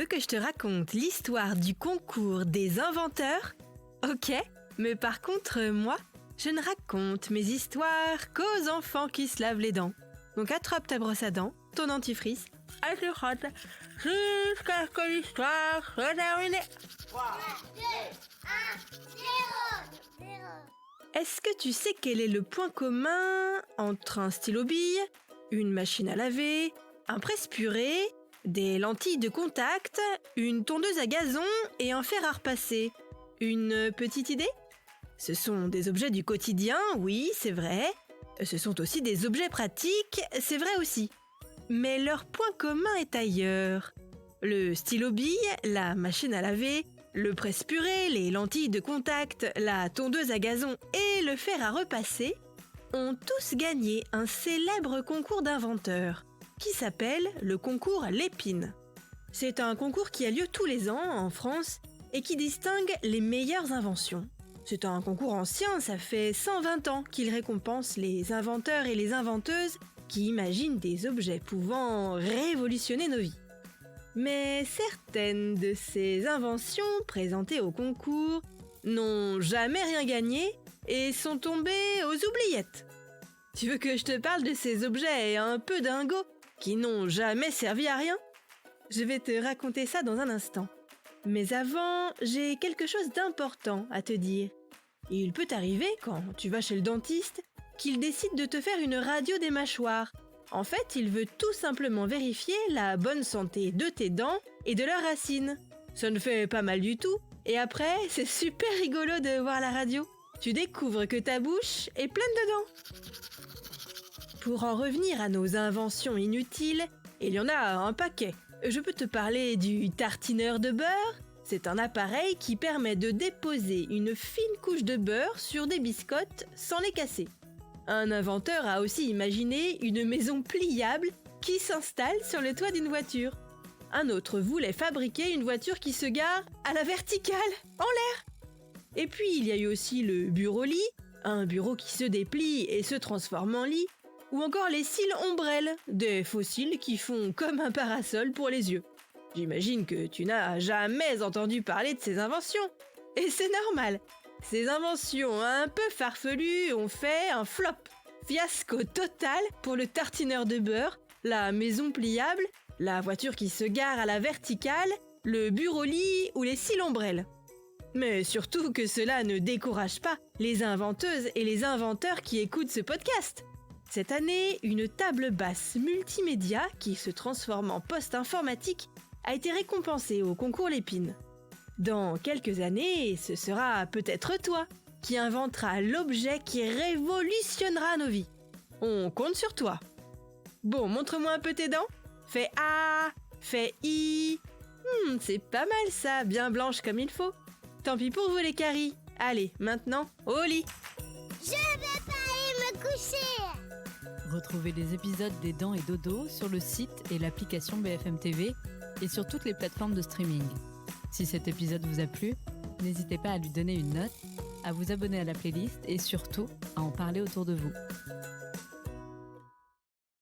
veux que je te raconte l'histoire du concours des inventeurs? Ok, mais par contre, moi, je ne raconte mes histoires qu'aux enfants qui se lavent les dents. Donc attrape ta brosse à dents, ton dentifrice, et tu frottes jusqu'à ce que l'histoire soit terminée. 3, 2, 1, 0. Est-ce que tu sais quel est le point commun entre un stylo-bille, une machine à laver, un presse-purée, des lentilles de contact, une tondeuse à gazon et un fer à repasser? Une petite idée? Ce sont des objets du quotidien, oui, c'est vrai. Ce sont aussi des objets pratiques, c'est vrai aussi. Mais leur point commun est ailleurs. Le stylo-bille, la machine à laver, le presse-purée, les lentilles de contact, la tondeuse à gazon et le fer à repasser ont tous gagné un célèbre concours d'inventeurs qui s'appelle le concours Lépine. C'est un concours qui a lieu tous les ans en France et qui distingue les meilleures inventions. C'est un concours ancien, ça fait 120 ans qu'il récompense les inventeurs et les inventeuses qui imaginent des objets pouvant révolutionner nos vies. Mais certaines de ces inventions présentées au concours n'ont jamais rien gagné et sont tombées aux oubliettes. Tu veux que je te parle de ces objets un peu dingos qui n'ont jamais servi à rien? Je vais te raconter ça dans un instant. Mais avant, j'ai quelque chose d'important à te dire. Il peut arriver, quand tu vas chez le dentiste, qu'il décide de te faire une radio des mâchoires. En fait, il veut tout simplement vérifier la bonne santé de tes dents et de leurs racines. Ça ne fait pas mal du tout. Et après, c'est super rigolo de voir la radio. Tu découvres que ta bouche est pleine de dents. Pour en revenir à nos inventions inutiles, il y en a un paquet. Je peux te parler du tartineur de beurre. C'est un appareil qui permet de déposer une fine couche de beurre sur des biscottes sans les casser. Un inventeur a aussi imaginé une maison pliable qui s'installe sur le toit d'une voiture. Un autre voulait fabriquer une voiture qui se gare à la verticale, en l'air. Et puis il y a eu aussi le bureau-lit, un bureau qui se déplie et se transforme en lit, ou encore les cils ombrelles, des faux cils qui font comme un parasol pour les yeux. J'imagine que tu n'as jamais entendu parler de ces inventions. Et c'est normal. Ces inventions un peu farfelues ont fait un flop. Fiasco total pour le tartineur de beurre, la maison pliable, la voiture qui se gare à la verticale, le bureau-lit ou les cils ombrelles. Mais surtout que cela ne décourage pas les inventeuses et les inventeurs qui écoutent ce podcast. Cette année, une table basse multimédia qui se transforme en poste informatique a été récompensée au concours Lépine. Dans quelques années, ce sera peut-être toi qui inventera l'objet qui révolutionnera nos vies. On compte sur toi. Bon, montre-moi un peu tes dents. Fais A, fais I. C'est pas mal ça, bien blanche comme il faut. Tant pis pour vous les caries. Allez, maintenant, au lit. Je vais pas aller me coucher. Retrouvez les épisodes des Dents et Dodo sur le site et l'application BFM TV et sur toutes les plateformes de streaming. Si cet épisode vous a plu, n'hésitez pas à lui donner une note, à vous abonner à la playlist et surtout à en parler autour de vous.